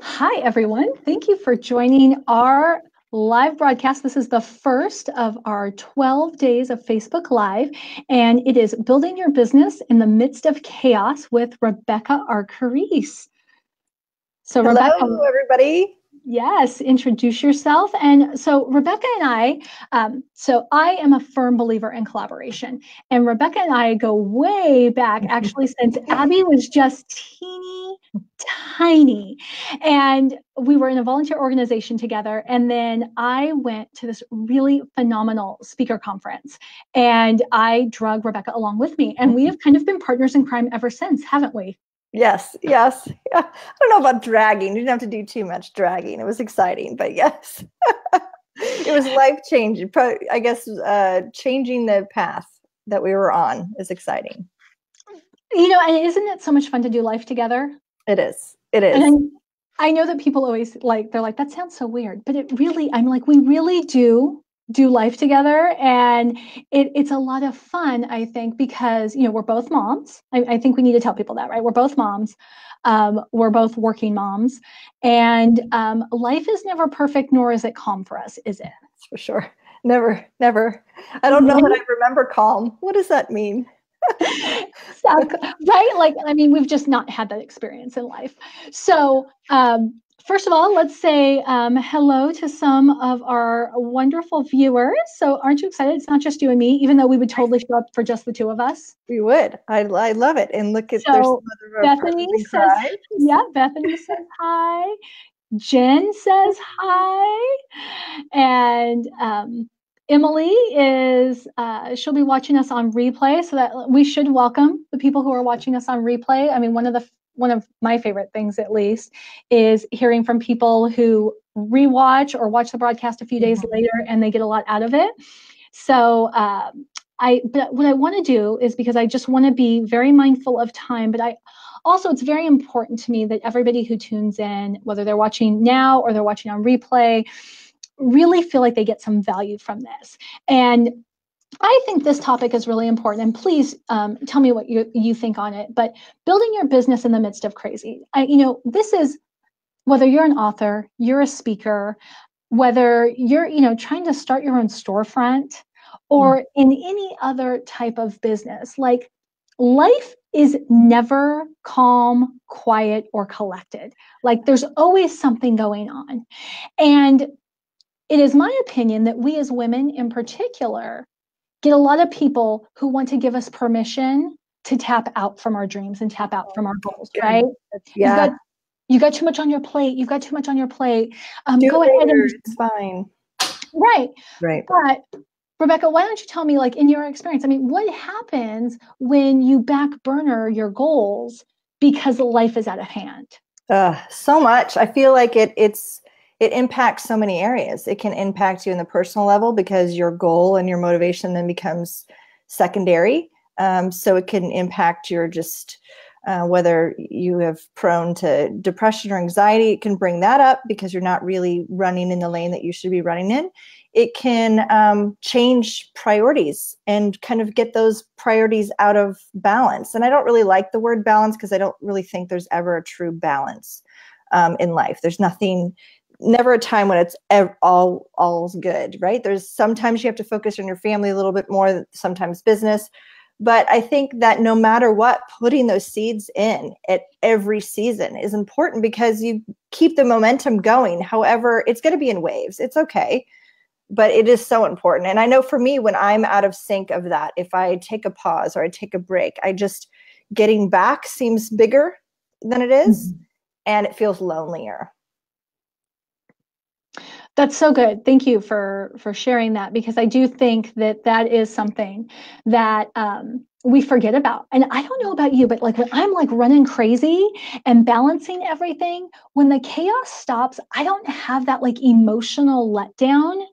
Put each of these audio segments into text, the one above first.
Hi, everyone. Thank you for joining our live broadcast. This is the first of our 12 days of Facebook Live, and it is Building Your Business in the Midst of Chaos with Rebecca Arcarese. So, Hello, Rebecca, everybody. yes, introduce yourself. And so, Rebecca and I am a firm believer in collaboration. And Rebecca and I go way back, actually, since Abby was just teeny tiny. And we were in a volunteer organization together. And then I went to this really phenomenal speaker conference and I drug Rebecca along with me. And we have kind of been partners in crime ever since, haven't we? Yes, yes. Yeah. I don't know about dragging. You didn't have to do too much dragging. It was exciting, but yes, it was life-changing. I guess changing the path that we were on is exciting. And isn't it so much fun to do life together? It is. It is. And I know that people always they're like, that sounds so weird, but I'm like, we really do life together. And it's a lot of fun, I think, because, we're both moms. I think we need to tell people that, right? We're both moms. We're both working moms. And life is never perfect, nor is it calm for us, is it? That's for sure. Never, never. I don't know that I remember calm. What does that mean? Right? We've just not had that experience in life. So, first of all, let's say hello to some of our wonderful viewers. So, aren't you excited? It's not just you and me, even though we would totally show up for just the two of us. We would. I love it. And look at so Bethany says, yeah, Bethany says hi. Jen says hi. And Emily is, she'll be watching us on replay, so that we should welcome the people who are watching us on replay. I mean, one of my favorite things, at least, is hearing from people who rewatch or watch the broadcast a few days later, and they get a lot out of it. So, but what I want to do is, because I just want to be very mindful of time, but it's very important to me that everybody who tunes in, whether they're watching now or they're watching on replay, really feel like they get some value from this. And I think this topic is really important, and please tell me what you think on it. But building your business in the midst of crazy, this is, whether you're an author, you're a speaker, whether you're trying to start your own storefront, or in any other type of business, like, life is never calm, quiet, or collected. Like, there's always something going on. And it is my opinion that we as women in particular get a lot of people who want to give us permission to tap out from our dreams and tap out from our goals, right? Yeah. You got too much on your plate. You've got too much on your plate. Go ahead. It's fine. Right. Right. But Rebecca, why don't you tell me, like, in your experience, what happens when you back burner your goals because life is out of hand? So much. I feel like it impacts so many areas. It can impact you in the personal level because your goal and your motivation then becomes secondary. So it can impact your just whether you have prone to depression or anxiety. It can bring that up because you're not really running in the lane that you should be running in. It can change priorities and kind of get those priorities out of balance. And I don't really like the word balance because I don't really think there's ever a true balance in life. There's never a time when it's all's good, right? There's sometimes you have to focus on your family a little bit more, sometimes business. But I think that no matter what, putting those seeds in at every season is important because you keep the momentum going. However, it's going to be in waves. It's okay. But it is so important. And I know for me, when I'm out of sync of that, if I take a pause or I take a break, getting back seems bigger than it is, and it feels lonelier. That's so good. Thank you for sharing that, because I do think that is something that we forget about. And I don't know about you, but like, when I'm like running crazy and balancing everything, when the chaos stops, I don't have that like emotional letdown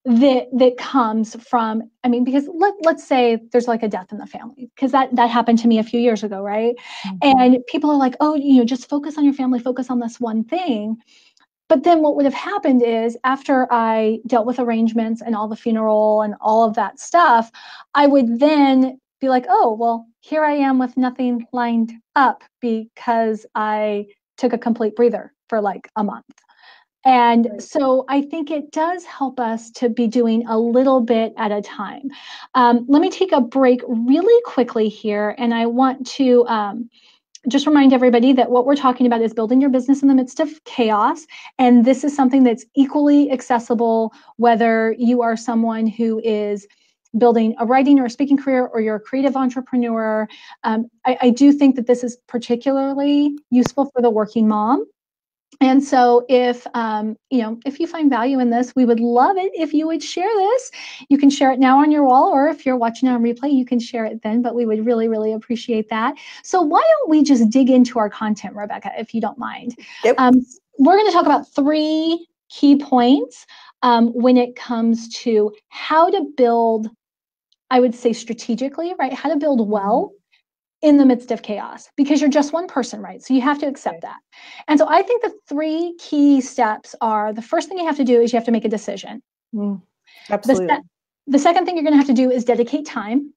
that comes from, because let's say there's like a death in the family, because that happened to me a few years ago, right? And people are like, oh, just focus on your family, focus on this one thing. But then what would have happened is, after I dealt with arrangements and all the funeral and all of that stuff, I would then be like, oh, well, here I am with nothing lined up because I took a complete breather for like a month. And so I think it does help us to be doing a little bit at a time. Let me take a break really quickly here. And I want to just remind everybody that what we're talking about is building your business in the midst of chaos. And this is something that's equally accessible, whether you are someone who is building a writing or a speaking career, or you're a creative entrepreneur. I do think that this is particularly useful for the working mom. And so if you find value in this, we would love it if you would share this. You can share it now on your wall, or if you're watching on replay, you can share it then, but we would really, really appreciate that. So why don't we just dig into our content, Rebecca, if you don't mind? Yep. We're going to talk about 3 key points when it comes to how to build, I would say strategically, right? How to build well in the midst of chaos, because you're just one person, right? So you have to accept that. And so I think the 3 key steps are, the first thing you have to do is you have to make a decision. Absolutely. The second thing you're going to have to do is dedicate time.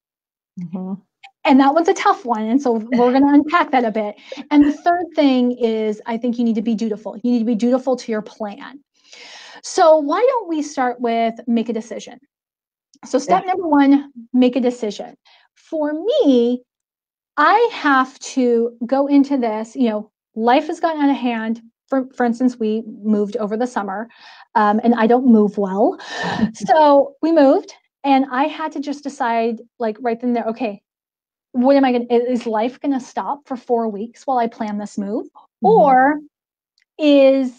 And that one's a tough one. And so we're going to unpack that a bit. And the third thing is, I think you need to be dutiful. You need to be dutiful to your plan. So why don't we start with make a decision? So step number 1, make a decision. For me, I have to go into this, life has gotten out of hand. For instance, we moved over the summer, and I don't move well. So we moved, and I had to just decide, like right then there, okay, what am I going to, is life going to stop for 4 weeks while I plan this move? Or is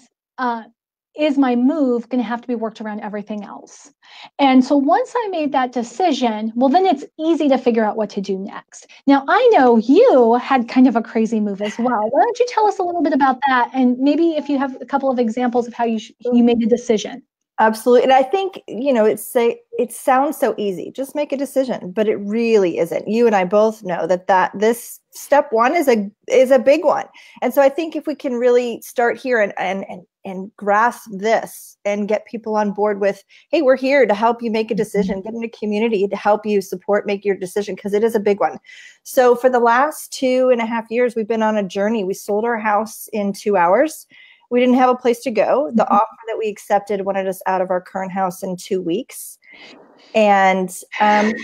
my move going to have to be worked around everything else? And so once I made that decision, well, then it's easy to figure out what to do next. Now, I know you had kind of a crazy move as well. Why don't you tell us a little bit about that? And maybe if you have a couple of examples of how you made a decision. Absolutely. And I think, it sounds so easy, just make a decision, but it really isn't. You and I both know that this step 1 is a big one. And so I think if we can really start here and grasp this and get people on board with, hey, we're here to help you make a decision, get in a community to help you make your decision, because it is a big one. So for the last 2.5 years, we've been on a journey. We sold our house in 2 hours. We didn't have a place to go. The offer that we accepted wanted us out of our current house in 2 weeks. And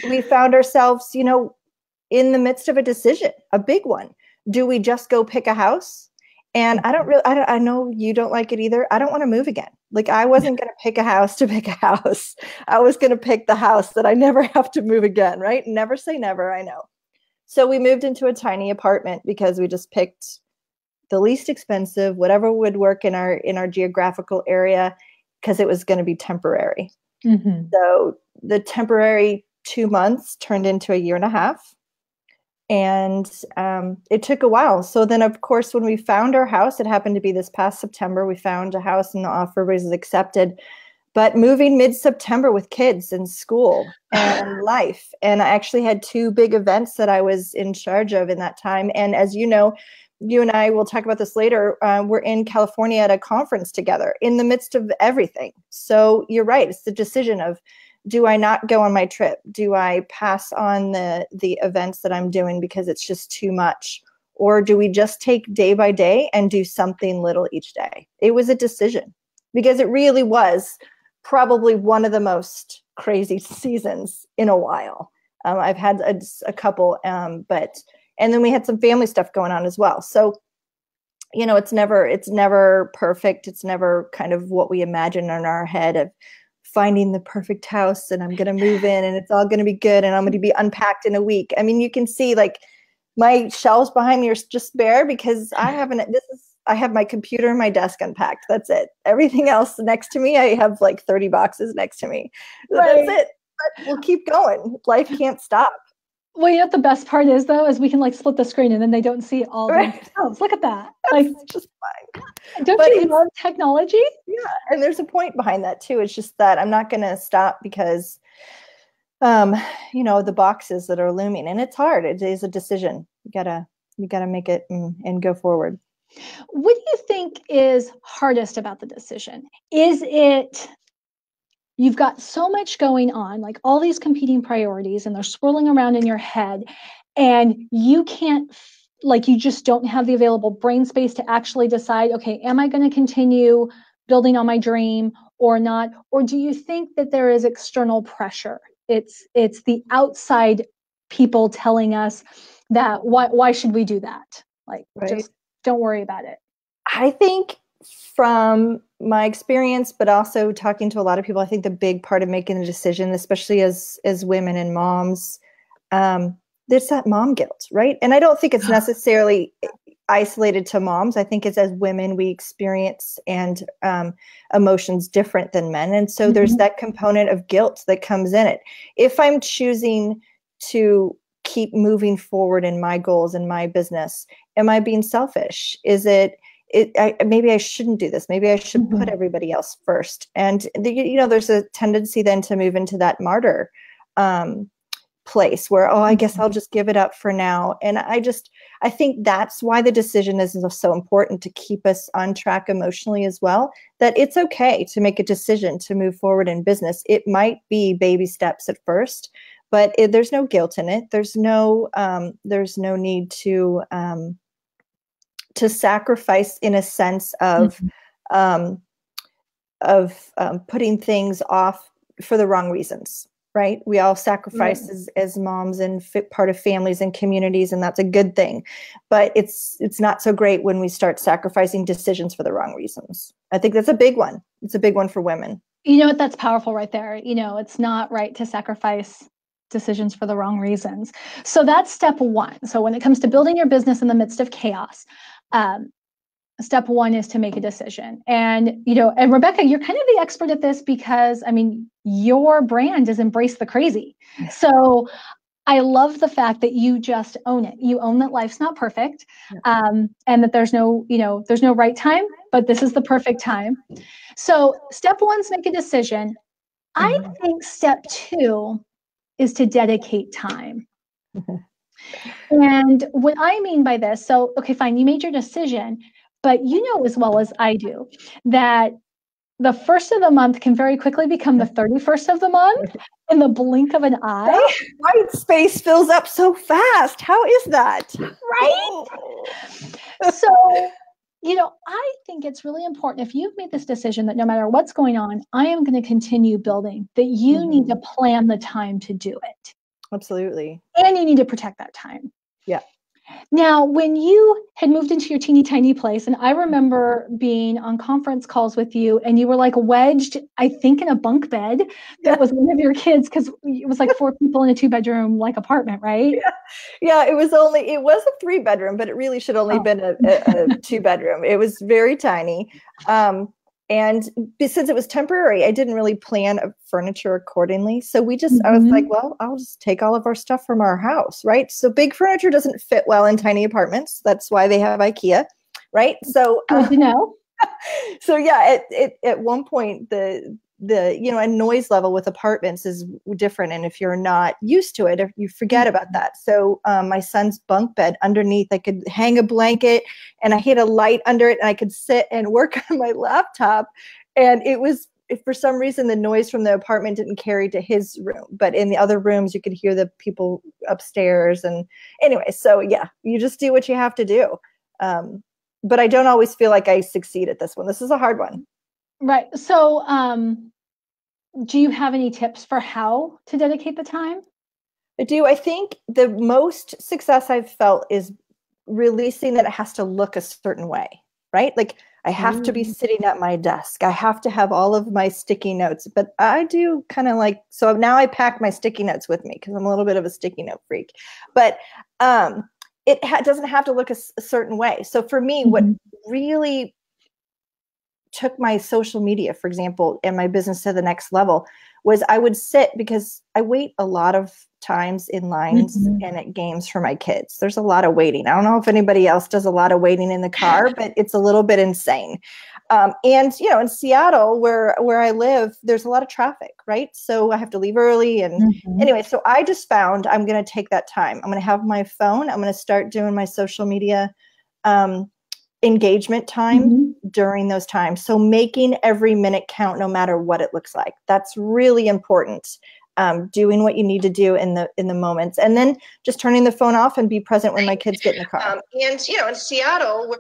we found ourselves, in the midst of a decision, a big one. Do we just go pick a house? And I know you don't like it either. I don't want to move again. Like, I wasn't going to pick a house to pick a house. I was going to pick the house that I never have to move again, right? Never say never, I know. So we moved into a tiny apartment because we just picked the least expensive, whatever would work in our geographical area, because it was going to be temporary. So the temporary 2 months turned into 1.5 years. And it took a while. So then, of course, when we found our house, it happened to be this past September, we found a house and the offer was accepted. But moving mid-September with kids and school and life. And I actually had 2 big events that I was in charge of in that time. And as you know, you and I will talk about this later. We're in California at a conference together in the midst of everything. So you're right. It's the decision of, do I not go on my trip? Do I pass on the events that I'm doing because it's just too much? Or do we just take day by day and do something little each day? It was a decision, because it really was probably one of the most crazy seasons in a while. I've had a couple, and then we had some family stuff going on as well. So, it's never perfect. It's never kind of what we imagine in our head of finding the perfect house and I'm going to move in and it's all going to be good and I'm going to be unpacked in a week. I mean, you can see like my shelves behind me are just bare because I have my computer and my desk unpacked. That's it. Everything else next to me, I have like 30 boxes next to me. Right. That's it. But we'll keep going. Life can't stop. Well, you know what the best part is, though, is we can like split the screen and then they don't see all the sounds. Look at that. Like, just fine. Don't you love technology? Yeah, and there's a point behind that too. It's just that I'm not going to stop because, the boxes that are looming, and it's hard. It is a decision. You gotta make it and go forward. What do you think is hardest about the decision? Is it you've got so much going on, like all these competing priorities, and they're swirling around in your head, and you can't like you just don't have the available brain space to actually decide, okay, am I going to continue building on my dream or not? Or do you think that there is external pressure? It's the outside people telling us that why should we do that? Like, just don't worry about it. I think from my experience, but also talking to a lot of people, I think the big part of making a decision, especially as women and moms, there's that mom guilt, right? And I don't think it's necessarily isolated to moms. I think it's as women, we experience and emotions different than men. And so there's that component of guilt that comes in it. If I'm choosing to keep moving forward in my goals and my business, am I being selfish? Is maybe I shouldn't do this. Maybe I should put everybody else first. And there's a tendency then to move into that martyr place where, I guess I'll just give it up for now. And I think that's why the decision is so important, to keep us on track emotionally as well, that it's okay to make a decision to move forward in business. It might be baby steps at first, but there's no guilt in it. There's no need to sacrifice in a sense of putting things off for the wrong reasons, right? We all sacrifice as moms and part of families and communities, and that's a good thing. But it's not so great when we start sacrificing decisions for the wrong reasons. I think that's a big one. It's a big one for women. You know what? That's powerful right there. It's not right to sacrifice decisions for the wrong reasons. So that's step one. So when it comes to building your business in the midst of chaos, step one is to make a decision. And, and Rebecca, you're kind of the expert at this because, your brand is Embrace the Crazy. So I love the fact that you just own it. You own that life's not perfect, and that there's no right time, but this is the perfect time. So step one's make a decision. I think step two is to dedicate time. And what I mean by this, so, okay, fine, you made your decision, but you know as well as I do that the first of the month can very quickly become the 31st of the month in the blink of an eye. That white space fills up so fast. How is that? Right? So, I think it's really important, if you've made this decision that no matter what's going on, I am going to continue building, that you need to plan the time to do it. Absolutely. And you need to protect that time. Yeah. Now, when you had moved into your teeny tiny place, and I remember being on conference calls with you, and you were like wedged, I think, in a bunk bed that was one of your kids, because it was like 4 people in a 2-bedroom like apartment, right? Yeah. It was a 3-bedroom, but it really should only been a 2-bedroom. It was very tiny. And since it was temporary, I didn't really plan furniture accordingly. So I was like, well, I'll just take all of our stuff from our house, right? So big furniture doesn't fit well in tiny apartments. That's why they have IKEA, right? So, so yeah, at one point, the a noise level with apartments is different. And if you're not used to it, if you forget about that. So my son's bunk bed, underneath, I could hang a blanket and I had a light under it and I could sit and work on my laptop. And it was, for some reason, the noise from the apartment didn't carry to his room, but in the other rooms, you could hear the people upstairs. And anyway, so yeah, you just do what you have to do. But I don't always feel like I succeed at this one. This is a hard one. Right. So, do you have any tips for how to dedicate the time? I do. I think the most success I've felt is releasing that it has to look a certain way, right? Like I have to be sitting at my desk. I have to have all of my sticky notes, but I do kind of so now I pack my sticky notes with me because I'm a little bit of a sticky note freak, but it doesn't have to look a certain way. So for me, what really took my social media, for example, and my business to the next level was I would sit, because I wait a lot of times in lines and at games for my kids. There's a lot of waiting. I don't know if anybody else does a lot of waiting in the car, but it's a little bit insane. And, in Seattle, where I live, there's a lot of traffic, right? So I have to leave early. And anyway, so I just found I'm going to take that time. I'm going to have my phone. I'm going to start doing my social media engagement time during those times. So making every minute count, no matter what it looks like. That's really important. doing what you need to do in the moments, and then just turning the phone off and be present when my kids get in the car. And in Seattle.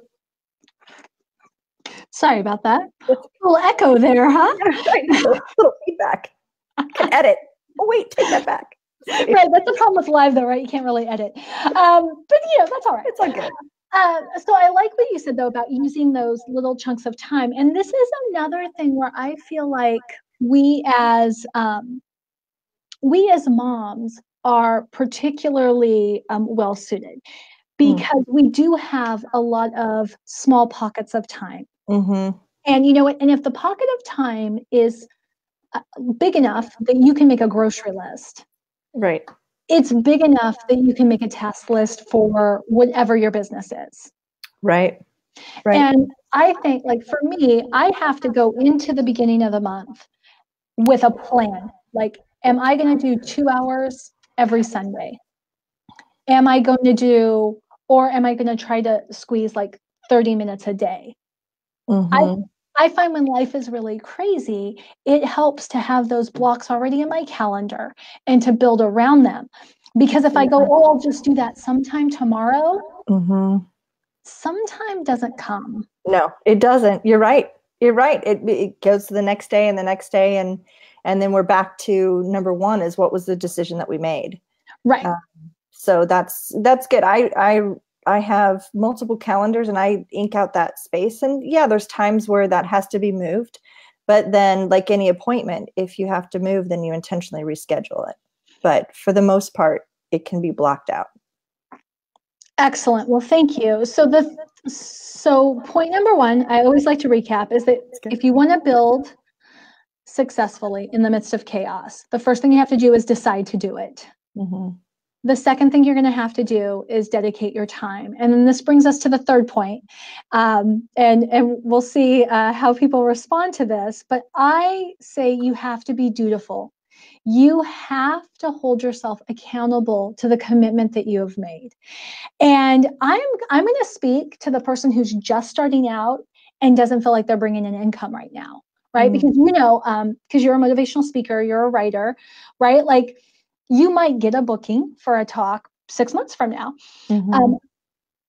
Sorry about that. A little echo there, huh? I know, a little feedback. I can edit. Oh wait, take that back. Right, that's the problem with live though, right? You can't really edit. But that's all right. It's all good. So I like what you said though about using those little chunks of time. And this is another thing where I feel like we as moms are particularly well suited, because we do have a lot of small pockets of time. Mm-hmm. And you know what? And if the pocket of time is big enough that you can make a grocery list, right, it's big enough that you can make a task list for whatever your business is. Right. And I think, like, for me, I have to go into the beginning of the month with a plan. Like, am I going to do 2 hours every Sunday? Am I going to try to squeeze like 30 minutes a day? Mm-hmm. I find when life is really crazy, it helps to have those blocks already in my calendar and to build around them. Because if I go, I'll just do that sometime tomorrow, sometime doesn't come. No, it doesn't. You're right. It goes to the next day and the next day, and then we're back to number one is what was the decision that we made. Right. So that's good. I have multiple calendars and I ink out that space, and yeah, there's times where that has to be moved, but then like any appointment, if you have to move, then you intentionally reschedule it. But for the most part, it can be blocked out. Excellent. Well, thank you. So point number one, I always like to recap, is that if you want to build successfully in the midst of chaos, the first thing you have to do is decide to do it. Mm-hmm. The second thing you're going to have to do is dedicate your time. And then this brings us to the third point. And we'll see how people respond to this. But I say you have to be dutiful. You have to hold yourself accountable to the commitment that you have made. And I'm going to speak to the person who's just starting out and doesn't feel like they're bringing in income right now, right? Because because you're a motivational speaker, you're a writer, right? Like, you might get a booking for a talk 6 months from now,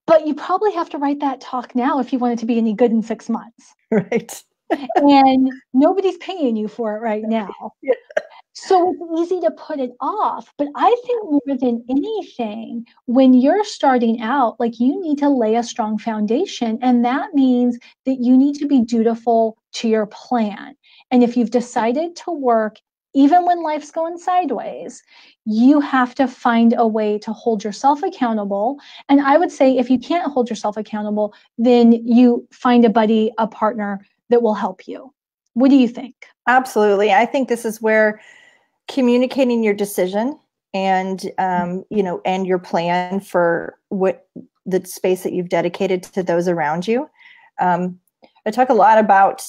but you probably have to write that talk now if you want it to be any good in 6 months. Right. And nobody's paying you for it right now. Yeah. So it's easy to put it off. But I think more than anything, when you're starting out, like, you need to lay a strong foundation. And that means that you need to be dutiful to your plan. And if you've decided to work, even when life's going sideways, you have to find a way to hold yourself accountable. And I would say if you can't hold yourself accountable, then you find a buddy, a partner that will help you. What do you think? Absolutely. I think this is where communicating your decision and, and your plan for what the space that you've dedicated to those around you. I talk a lot about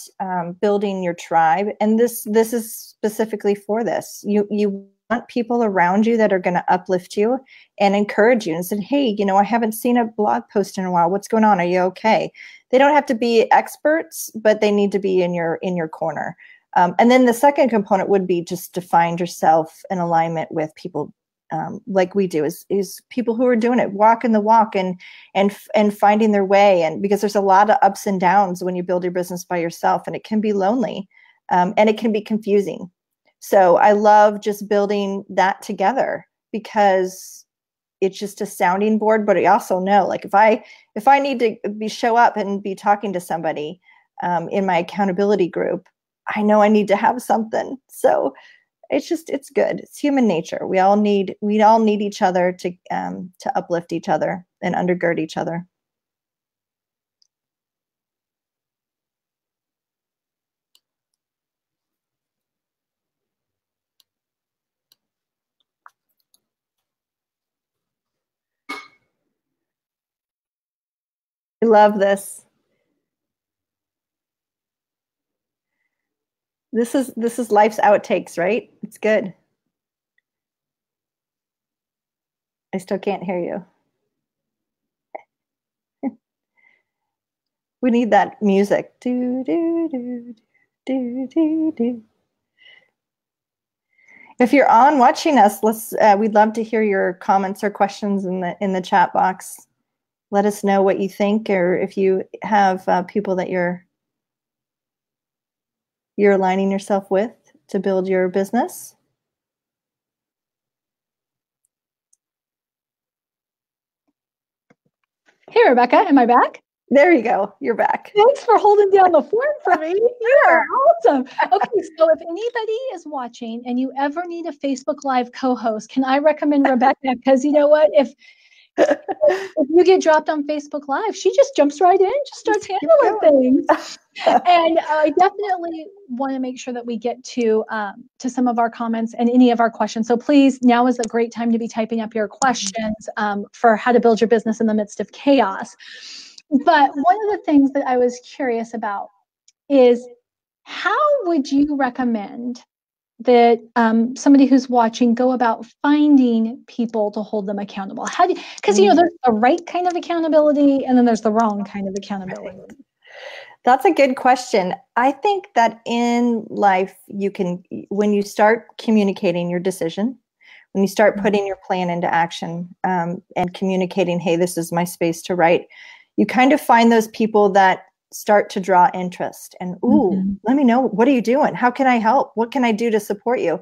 building your tribe, and this is specifically for this. You want people around you that are going to uplift you and encourage you and say, hey, I haven't seen a blog post in a while. What's going on? Are you okay? They don't have to be experts, but they need to be in your corner. And then the second component would be just to find yourself in alignment with people like we do, is people who are doing it, walking the walk and finding their way. And because there's a lot of ups and downs when you build your business by yourself, and it can be lonely and it can be confusing. So I love just building that together, because it's just a sounding board. But I also know, like, if I need to show up and be talking to somebody in my accountability group, I know I need to have something. So it's good. It's human nature. We all need each other to uplift each other and undergird each other. I love this. This is life's outtakes, right? It's good. I still can't hear you. We need that music. Do, do, do, do, do, do. If you're on watching us, we'd love to hear your comments or questions in the chat box. Let us know what you think, or if you have people that you're aligning yourself with to build your business. Hey, Rebecca, am I back? There you go. You're back. Thanks for holding down the fort for me. You are awesome. Okay, so if anybody is watching and you ever need a Facebook Live co-host, can I recommend Rebecca? Because you know what? If you get dropped on Facebook Live, she just jumps right in, just starts handling things. And I definitely want to make sure that we get to some of our comments and any of our questions. So please, now is a great time to be typing up your questions for how to build your business in the midst of chaos. But one of the things that I was curious about is, how would you recommend that somebody who's watching go about finding people to hold them accountable? How do, because you know, there's the right kind of accountability and then there's the wrong kind of accountability. That's a good question. I think that in life, you can, when you start communicating your decision, when you start putting your plan into action and communicating, hey, this is my space to write, you kind of find those people that start to draw interest and, let me know, what are you doing? How can I help? What can I do to support you?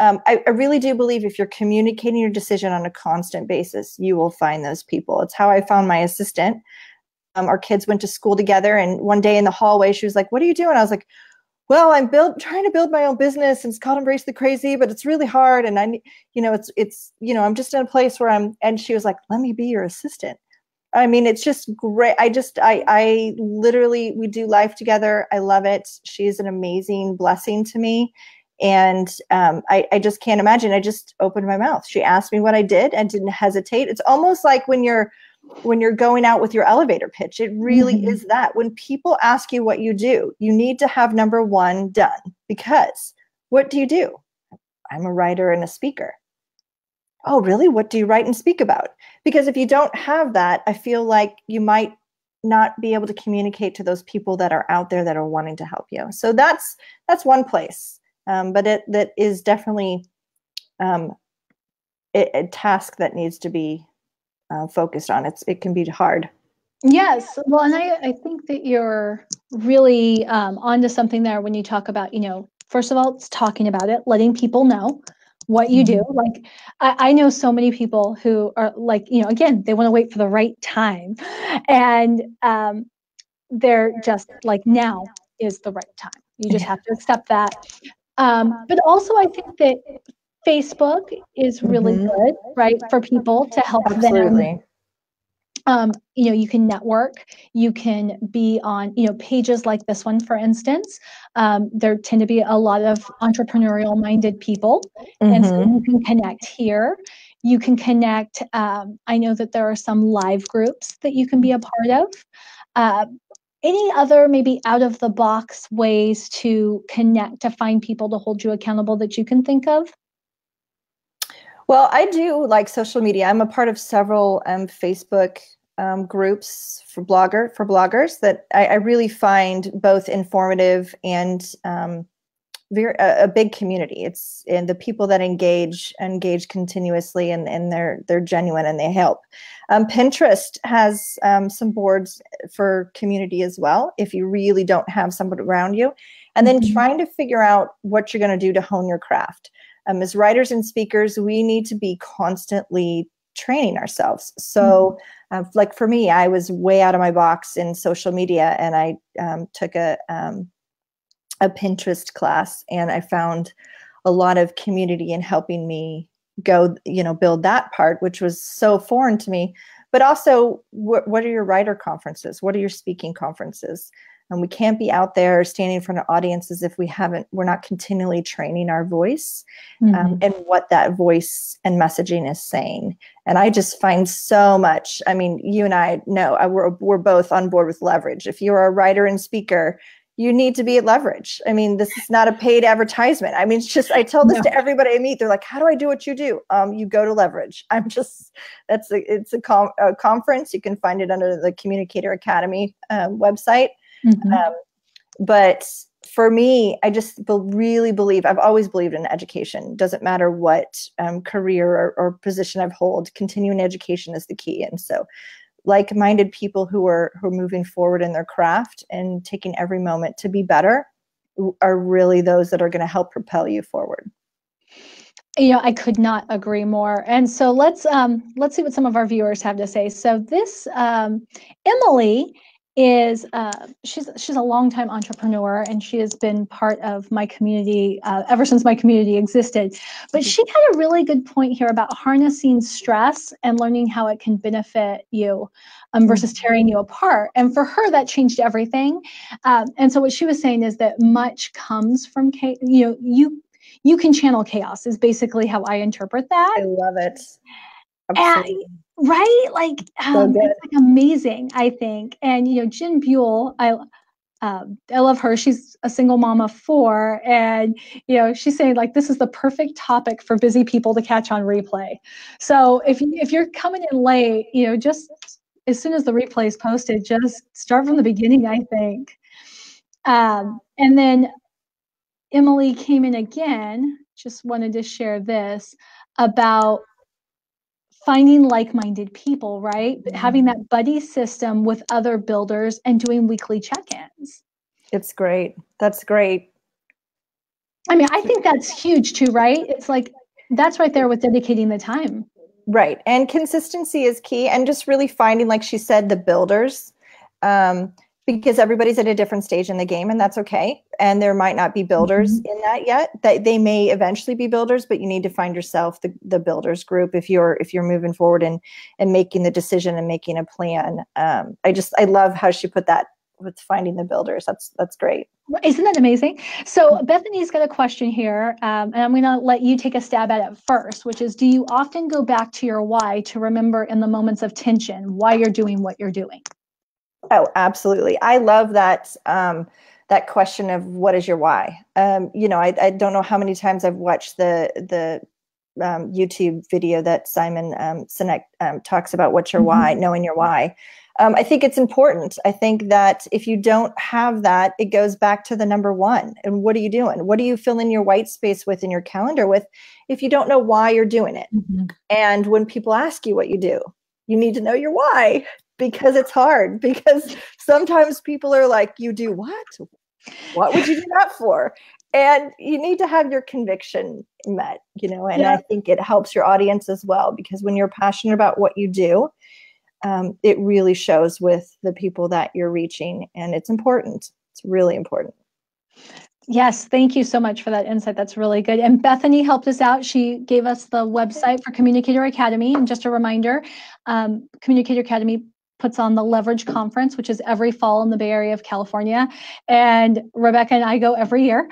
I really do believe if you're communicating your decision on a constant basis, you will find those people. It's how I found my assistant. Our kids went to school together, and one day in the hallway, she was like, what are you doing? I was like, well, I'm trying to build my own business, and it's called Embrace the Crazy, but it's really hard. And I'm just in a place where and she was like, let me be your assistant. I mean, it's just great. I literally, we do life together. I love it. She's an amazing blessing to me. And I just can't imagine. I just opened my mouth. She asked me what I did and didn't hesitate. It's almost like when you're going out with your elevator pitch, it really is that. When people ask you what you do, you need to have number one done, because what do you do? I'm a writer and a speaker. Oh, really? What do you write and speak about? Because if you don't have that, I feel like you might not be able to communicate to those people that are out there that are wanting to help you. So that's one place, but that is definitely a task that needs to be focused on. It can be hard. Yes. Well, and I think that you're really onto something there when you talk about, first of all, it's talking about it, letting people know what you do. Like, I know so many people who are like, again, they want to wait for the right time. And they're just like, now is the right time. You just have to accept that. But also, I think that Facebook is really good, right, for people to help them. You can network, you can be on, pages like this one, for instance. There tend to be a lot of entrepreneurial minded people. And so you can connect here. You can connect. I know that there are some live groups that you can be a part of. Any other maybe out of the box ways to connect, to find people to hold you accountable that you can think of? Well, I do like social media. I'm a part of several Facebook groups for bloggers that I really find both informative and a big community. It's, and the people that engage continuously, and they're genuine and they help. Pinterest has some boards for community as well, if you really don't have somebody around you. And then trying to figure out what you're going to do to hone your craft. As writers and speakers, we need to be constantly training ourselves. So like for me, I was way out of my box in social media, and I took a Pinterest class, and I found a lot of community in helping me go, build that part, which was so foreign to me. But also, what are your writer conferences? What are your speaking conferences? And we can't be out there standing in front of audiences if we're not continually training our voice and what that voice and messaging is saying. And I just find so much. I mean, you and I know we're both on board with leverage. If you're a writer and speaker, you need to be at leverage. I mean, this is not a paid advertisement. I mean, it's just, I tell this to everybody I meet. They're like, how do I do what you do? You go to leverage. It's a conference. You can find it under the Communicator Academy website. But for me, I just really believe, I've always believed in education. Doesn't matter what career or position I've hold, continuing education is the key. And so like-minded people who are moving forward in their craft and taking every moment to be better are really those that are going to help propel you forward. I could not agree more. And so let's see what some of our viewers have to say. So this Emily is she's a longtime entrepreneur, and she has been part of my community ever since my community existed. But she had a really good point here about harnessing stress and learning how it can benefit you versus tearing you apart. And for her, that changed everything. And so what she was saying is that much comes from you can channel chaos is basically how I interpret that. I love it. Absolutely. Right? Like, So good. it's like amazing, I think. And, Jen Buell, I love her. She's a single mom of 4. And, she's saying like, this is the perfect topic for busy people to catch on replay. So if you're coming in late, just as soon as the replay is posted, just start from the beginning, I think. And then Emily came in again, just wanted to share this about finding like-minded people, right? Having that buddy system with other builders and doing weekly check-ins. It's great. That's great. I mean, I think that's huge too, right? It's like, that's right there with dedicating the time. Right. And consistency is key. And just really finding, like she said, the builders. Because everybody's at a different stage in the game, and that's okay. And there might not be builders in that yet. That they may eventually be builders, but you need to find yourself the builders group if you're moving forward and making the decision and making a plan. I love how she put that with finding the builders. That's great. Isn't that amazing? So Bethany's got a question here, and I'm going to let you take a stab at it first, which is, do you often go back to your why to remember in the moments of tension why you're doing what you're doing? Oh, absolutely. I love that that question of what is your why. I don't know how many times I've watched the YouTube video that Simon Sinek talks about what's your why, knowing your why. I think it's important. I think that if you don't have that, it goes back to the number one. And what are you doing? What do you fill in your white space with in your calendar with if you don't know why you're doing it? And when people ask you what you do, you need to know your why. Because it's hard, because sometimes people are like, you do what? What would you do that for? And you need to have your conviction met, and I think it helps your audience as well, because when you're passionate about what you do, it really shows with the people that you're reaching, and it's important. It's really important. Yes, thank you so much for that insight. That's really good. And Bethany helped us out. She gave us the website for Communicator Academy. And just a reminder, Communicator Academy puts on the Leverage Conference, which is every fall in the Bay Area of California. And Rebecca and I go every year.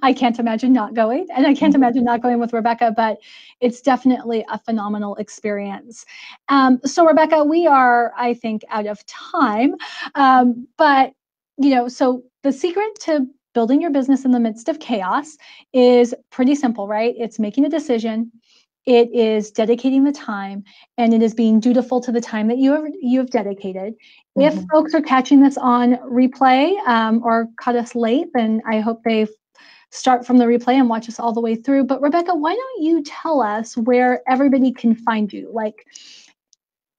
I can't imagine not going, and I can't imagine not going with Rebecca, but it's definitely a phenomenal experience. So Rebecca, we are, I think, out of time. But, so the secret to building your business in the midst of chaos is pretty simple, right? It's making a decision. It is dedicating the time, and it is being dutiful to the time that you have dedicated. If folks are catching this on replay or caught us late, then I hope they start from the replay and watch us all the way through. But Rebecca, why don't you tell us where everybody can find you? Like,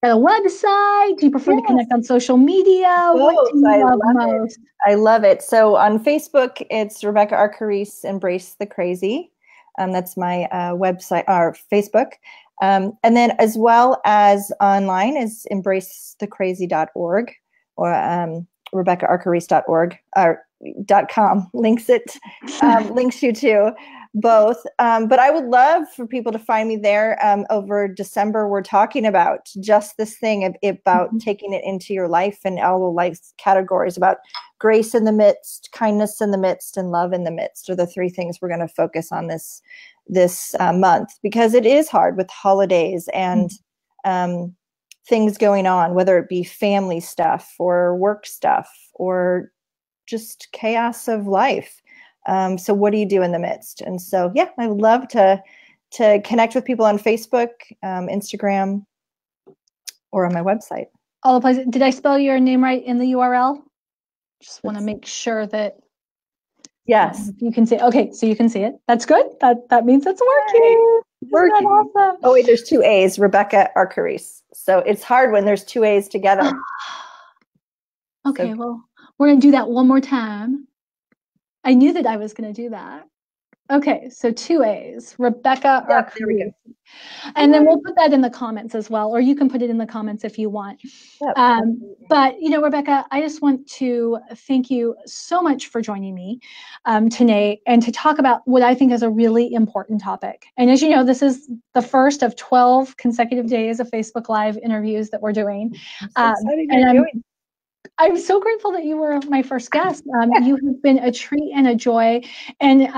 a website? Do you prefer to connect on social media? What do you love most? I love it. So on Facebook, it's Rebecca Arcarese, Embrace the Crazy. That's my website or Facebook. And then as well as online is embracethecrazy.org or RebeccaArcarese.org or .com links you to both. But I would love for people to find me there. Over December, we're talking about just this thing about taking it into your life and all the life categories, about grace in the midst, kindness in the midst, and love in the midst are the 3 things we're going to focus on this month, because it is hard with holidays and things going on, whether it be family stuff or work stuff or just chaos of life. So what do you do in the midst? And so, I would love to connect with people on Facebook, Instagram, or on my website. All the places. Did I spell your name right in the URL? Just want to make sure that Yes. You can see it. Okay, so you can see it. That's good. That means it's working. Working. Isn't that awesome? Oh wait, there's 2 A's, Rebecca Arcarese. So it's hard when there's 2 A's together. Okay, well, we're going to do that one more time. I knew that I was going to do that. Okay, so 2 A's, Rebecca Arcarese. There we go. And then we'll put that in the comments as well, or you can put it in the comments if you want. Yep. But, Rebecca, I just want to thank you so much for joining me today and to talk about what I think is a really important topic. And as you know, this is the first of 12 consecutive days of Facebook Live interviews that we're doing. I'm so excited I'm so grateful that you were my first guest. You have been a treat and a joy. And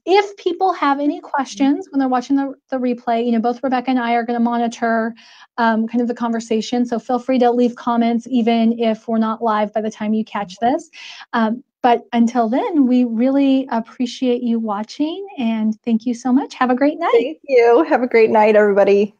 if people have any questions when they're watching the replay, both Rebecca and I are going to monitor kind of the conversation. So feel free to leave comments, even if we're not live by the time you catch this. But until then, we really appreciate you watching. And thank you so much. Have a great night. Thank you. Have a great night, everybody.